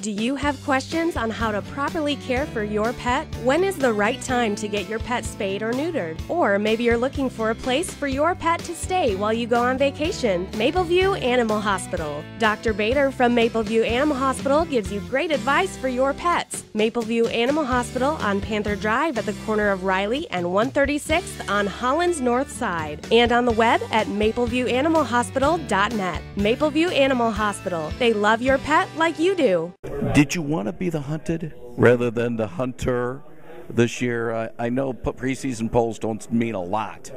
Do you have questions on how to properly care for your pet? When is the right time to get your pet spayed or neutered? Or maybe you're looking for a place for your pet to stay while you go on vacation. Mapleview Animal Hospital. Dr. Bader from Mapleview Animal Hospital gives you great advice for your pets. Mapleview Animal Hospital on Panther Drive at the corner of Riley and 136th on Holland's North Side. And on the web at mapleview.animalhospital.net. Mapleview Animal Hospital. They love your pet like you do. Did you want to be the hunted rather than the hunter this year? I know preseason polls don't mean a lot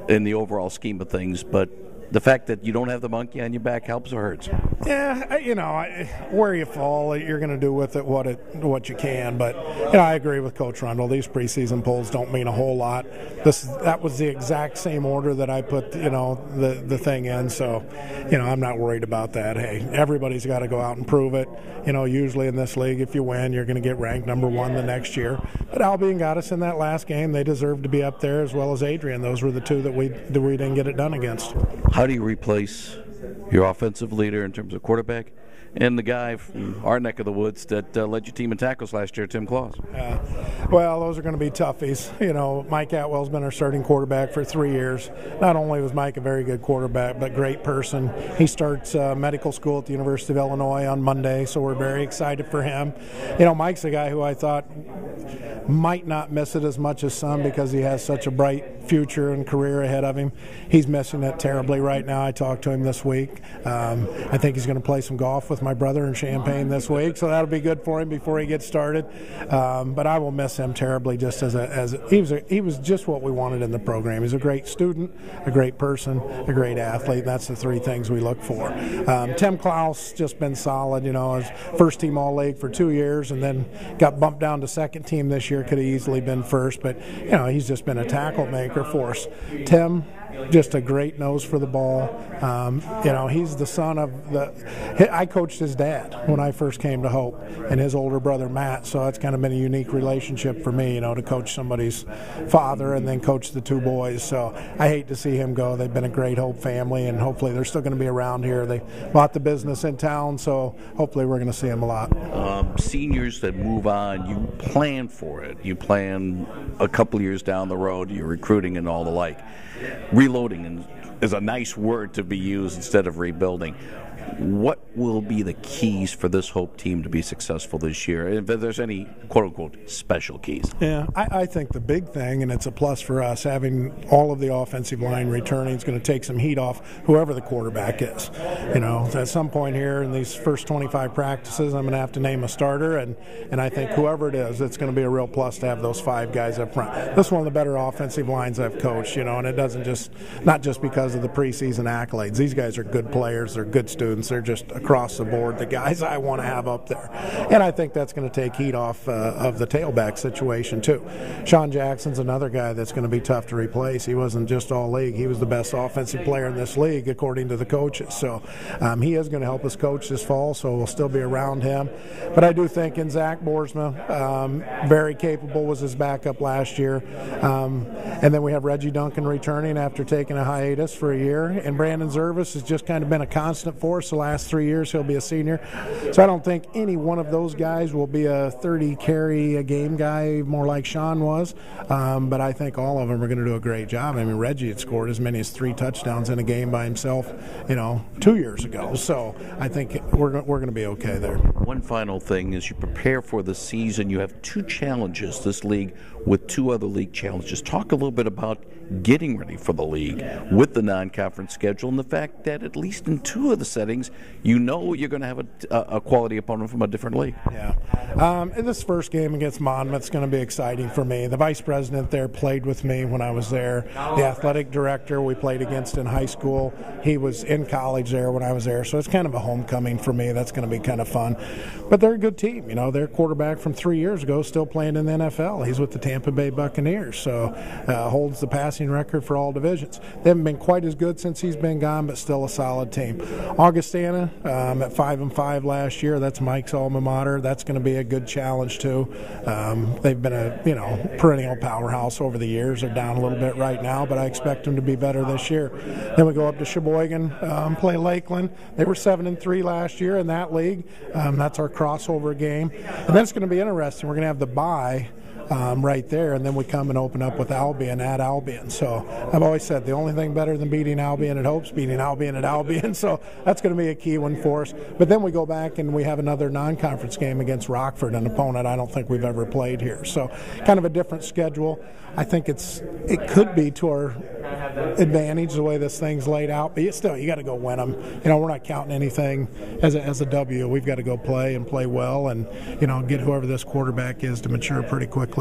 in the overall scheme of things, but the fact that you don't have the monkey on your back helps or hurts? Yeah, where you fall, you're going to do with it what you can. But I agree with Coach Rundle. These preseason polls don't mean a whole lot. That was the exact same order that I put the thing in. So I'm not worried about that. Hey, everybody's got to go out and prove it. Usually in this league, if you win, you're going to get ranked number one the next year. But Albion got us in that last game. They deserved to be up there, as well as Adrian. Those were the two that we didn't get it done against. How do you replace your offensive leader in terms of quarterback and the guy from our neck of the woods that led your team in tackles last year, Tim Claus? Well, those are going to be toughies. Mike Atwell's been our starting quarterback for 3 years. Not only was Mike a very good quarterback, but great person. He starts medical school at the University of Illinois on Monday, so we're very excited for him. Mike's a guy who I thought might not miss it as much as some because he has such a bright future and career ahead of him. He's missing it terribly right now. I talked to him this week. I think he's going to play some golf with my brother in Champaign this week, so that'll be good for him before he gets started. But I will miss him terribly. Just he was just what we wanted in the program. He's a great student, a great person, a great athlete. And that's the three things we look for. Tim Klaus just been solid. His first team All-League for 2 years, and then got bumped down to second team this year. Could have easily been first, but he's just been a tackle maker for us. Tim, just a great nose for the ball. He's the son of I coached his dad when I first came to Hope, and his older brother Matt, so it's kind of been a unique relationship for me, to coach somebody's father and then coach the two boys. So I hate to see him go. They've been a great Hope family, and hopefully they're still going to be around here. They bought the business in town, so hopefully we're going to see them a lot. Seniors that move on, you plan for it. You plan a couple years down the road, you're recruiting and all the like. Reloading is a nice word to be used instead of rebuilding. What will be the keys for this Hope team to be successful this year? If there's any quote-unquote special keys. Yeah, I think the big thing, and it's a plus for us, having all of the offensive line returning is going to take some heat off whoever the quarterback is. At some point here in these first 25 practices, I'm going to have to name a starter, and I think whoever it is, it's going to be a real plus to have those five guys up front. This is one of the better offensive lines I've coached, and it doesn't not just because of the preseason accolades. These guys are good players, they're good students. They're just across the board the guys I want to have up there. And I think that's going to take heat off of the tailback situation, too. Sean Jackson's another guy that's going to be tough to replace. He wasn't just all-league. He was the best offensive player in this league, according to the coaches. So he is going to help us coach this fall, so we'll still be around him. But I do think in Zach Boersma, very capable, was his backup last year. And then we have Reggie Duncan returning after taking a hiatus for a year. And Brandon Zervis has just kind of been a constant force the last 3 years. He'll be a senior. So I don't think any one of those guys will be a 30 carry a game guy, more like Sean was. But I think all of them are going to do a great job. I mean, Reggie had scored as many as 3 touchdowns in a game by himself, 2 years ago. So I think we're going to be okay there. One final thing, as you prepare for the season, you have 2 challenges this league with 2 other league challenges. Talk a little bit about getting ready for the league with the non-conference schedule and the fact that at least in 2 of the settings, you're going to have a quality opponent from a different league. Yeah. In this first game against Monmouth, it's going to be exciting for me. The vice president there played with me when I was there. The athletic director we played against in high school, he was in college there when I was there. So it's kind of a homecoming for me. That's going to be kind of fun. But they're a good team. Their quarterback from 3 years ago is still playing in the NFL. He's with the Tampa Bay Buccaneers. So holds the passing passing record for all divisions. They haven't been quite as good since he's been gone, but still a solid team. Augustana at 5-5 last year. That's Mike's alma mater. That's going to be a good challenge too. They've been a perennial powerhouse over the years. They're down a little bit right now, but I expect them to be better this year. Then we go up to Sheboygan, play Lakeland. They were 7-3 last year in that league. That's our crossover game, and then it's going to be interesting. We're going to have the bye right there, and then we come and open up with Albion at Albion. So I've always said the only thing better than beating Albion at Hope's beating Albion at Albion. So that's going to be a key one for us. But then we go back and we have another non-conference game against Rockford, an opponent I don't think we've ever played here. So kind of a different schedule. I think it could be to our advantage the way this thing's laid out, but still you got to go win them. We're not counting anything as a W. We've got to go play and play well, and get whoever this quarterback is to mature pretty quickly.